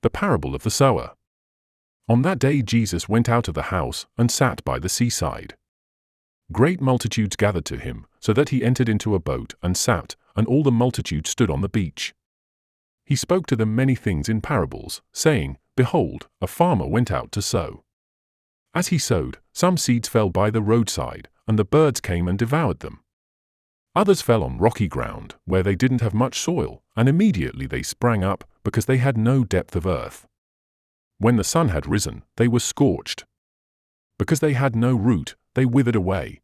The parable of the sower. On that day Jesus went out of the house and sat by the seaside. Great multitudes gathered to him, so that he entered into a boat and sat, and all the multitude stood on the beach. He spoke to them many things in parables, saying, Behold, a farmer went out to sow. As he sowed, some seeds fell by the roadside, and the birds came and devoured them. Others fell on rocky ground, where they didn't have much soil, and immediately they sprang up, because they had no depth of earth. When the sun had risen, they were scorched. Because they had no root, they withered away.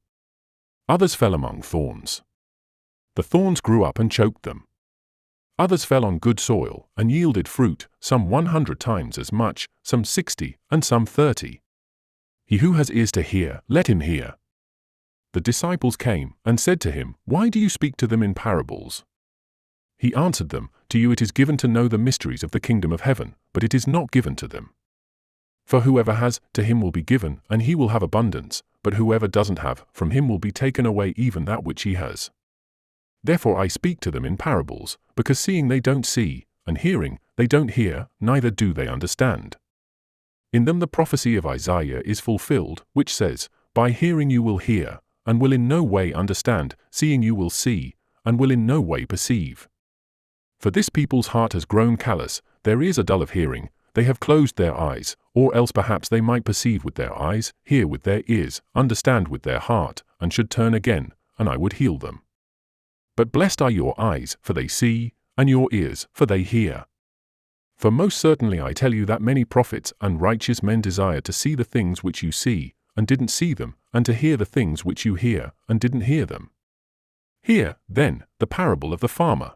Others fell among thorns. The thorns grew up and choked them. Others fell on good soil, and yielded fruit, some 100 times as much, some 60, and some 30. He who has ears to hear, let him hear. The disciples came and said to him, Why do you speak to them in parables? He answered them, To you it is given to know the mysteries of the kingdom of heaven, but it is not given to them. For whoever has, to him will be given, and he will have abundance, but whoever doesn't have, from him will be taken away even that which he has. Therefore I speak to them in parables, because seeing they don't see, and hearing they don't hear, neither do they understand. In them the prophecy of Isaiah is fulfilled, which says, By hearing you will hear, and will in no way understand, seeing you will see, and will in no way perceive. For this people's heart has grown callous, their ears are dull of hearing, they have closed their eyes, or else perhaps they might perceive with their eyes, hear with their ears, understand with their heart, and should turn again, and I would heal them. But blessed are your eyes, for they see, and your ears, for they hear. For most certainly I tell you that many prophets and righteous men desired to see the things which you see, and didn't see them, and to hear the things which you hear, and didn't hear them. Hear, then, the parable of the farmer.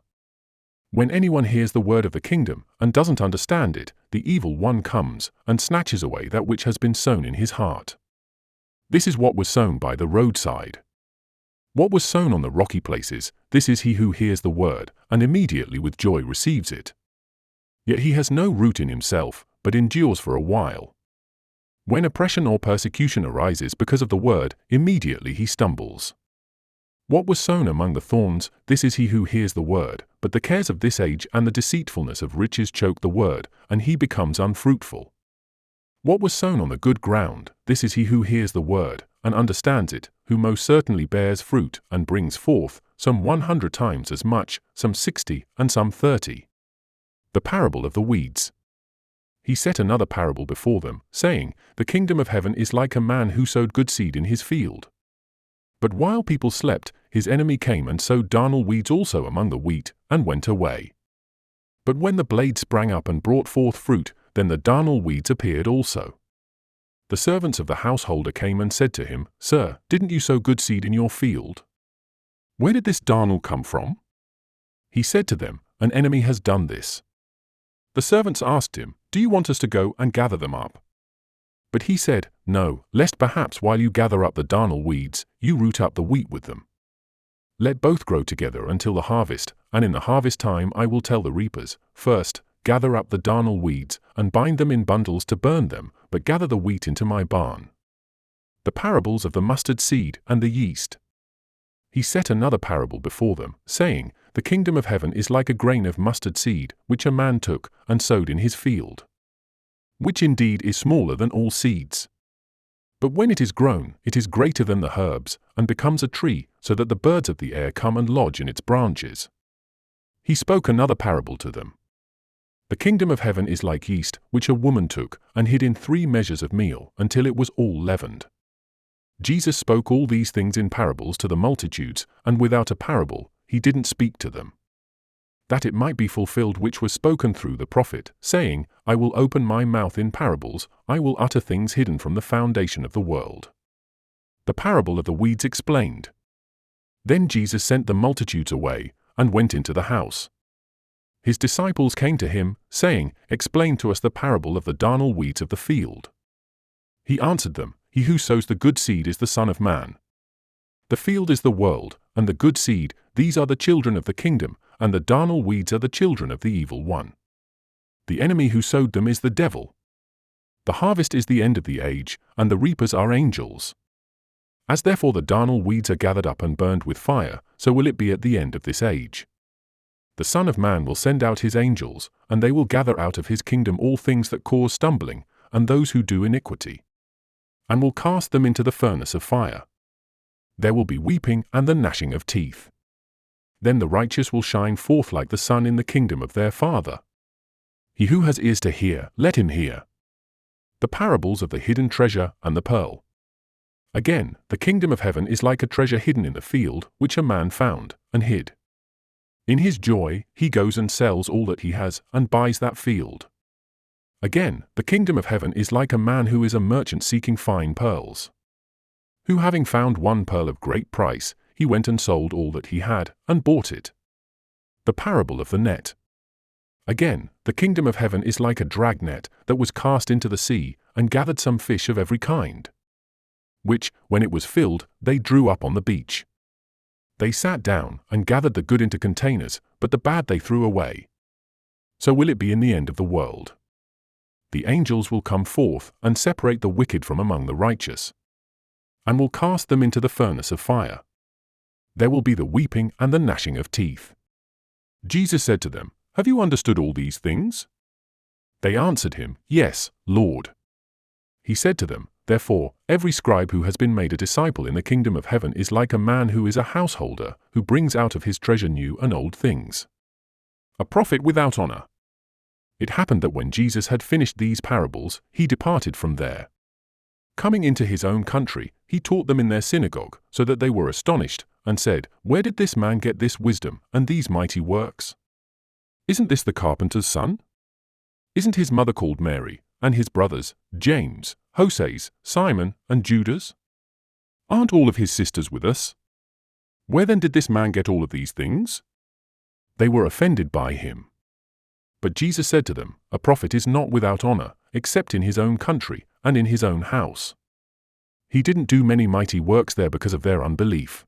When anyone hears the word of the kingdom, and doesn't understand it, the evil one comes, and snatches away that which has been sown in his heart. This is what was sown by the roadside. What was sown on the rocky places, this is he who hears the word, and immediately with joy receives it. Yet he has no root in himself, but endures for a while. When oppression or persecution arises because of the word, immediately he stumbles. What was sown among the thorns, this is he who hears the word, but the cares of this age and the deceitfulness of riches choke the word, and he becomes unfruitful. What was sown on the good ground, this is he who hears the word, and understands it, who most certainly bears fruit, and brings forth, some 100 times as much, some 60, and some 30. The parable of the weeds. He set another parable before them, saying, The kingdom of heaven is like a man who sowed good seed in his field. But while people slept, his enemy came and sowed darnel weeds also among the wheat, and went away. But when the blade sprang up and brought forth fruit, then the darnel weeds appeared also. The servants of the householder came and said to him, Sir, didn't you sow good seed in your field? Where did this darnel come from? He said to them, An enemy has done this. The servants asked him, Do you want us to go and gather them up? But he said, No, lest perhaps while you gather up the darnel weeds, you root up the wheat with them. Let both grow together until the harvest, and in the harvest time I will tell the reapers, First, gather up the darnel weeds, and bind them in bundles to burn them, but gather the wheat into my barn. The parables of the mustard seed and the yeast. He set another parable before them, saying, The kingdom of heaven is like a grain of mustard seed, which a man took and sowed in his field, which indeed is smaller than all seeds. But when it is grown, it is greater than the herbs, and becomes a tree, so that the birds of the air come and lodge in its branches. He spoke another parable to them. The kingdom of heaven is like yeast, which a woman took, and hid in 3 measures of meal, until it was all leavened. Jesus spoke all these things in parables to the multitudes, and without a parable, he didn't speak to them. That it might be fulfilled which was spoken through the prophet, saying, I will open my mouth in parables, I will utter things hidden from the foundation of the world. The parable of the weeds explained. Then Jesus sent the multitudes away, and went into the house. His disciples came to him, saying, Explain to us the parable of the darnel weeds of the field. He answered them, He who sows the good seed is the Son of Man. The field is the world, and the good seed, these are the children of the kingdom, and the darnel weeds are the children of the evil one. The enemy who sowed them is the devil. The harvest is the end of the age, and the reapers are angels. As therefore the darnel weeds are gathered up and burned with fire, so will it be at the end of this age. the Son of Man will send out his angels, and they will gather out of his kingdom all things that cause stumbling, and those who do iniquity, and will cast them into the furnace of fire. There will be weeping and the gnashing of teeth. Then the righteous will shine forth like the sun in the kingdom of their Father. He who has ears to hear, let him hear. The parables of the hidden treasure and the pearl. Again, the kingdom of heaven is like a treasure hidden in the field, which a man found and hid. In his joy, he goes and sells all that he has and buys that field. Again, the kingdom of heaven is like a man who is a merchant seeking fine pearls, who, having found one pearl of great price, he went and sold all that he had and bought it. The parable of the net. Again, the kingdom of heaven is like a drag net that was cast into the sea and gathered some fish of every kind, which, when it was filled, they drew up on the beach. They sat down and gathered the good into containers, but the bad they threw away. So will it be in the end of the world. The angels will come forth and separate the wicked from among the righteous, and will cast them into the furnace of fire. There will be the weeping and the gnashing of teeth. Jesus said to them, "Have you understood all these things?" They answered him, "Yes, Lord." He said to them, "Therefore, every scribe who has been made a disciple in the kingdom of heaven is like a man who is a householder, who brings out of his treasure new and old things." A prophet without honor. It happened that when Jesus had finished these parables, he departed from there. Coming into his own country, he taught them in their synagogue, so that they were astonished, and said, "Where did this man get this wisdom and these mighty works? Isn't this the carpenter's son? Isn't his mother called Mary, and his brothers, James, Joses, Simon, and Judas? Aren't all of his sisters with us? Where then did this man get all of these things?" They were offended by him. But Jesus said to them, "A prophet is not without honor, except in his own country and in his own house." He didn't do many mighty works there because of their unbelief.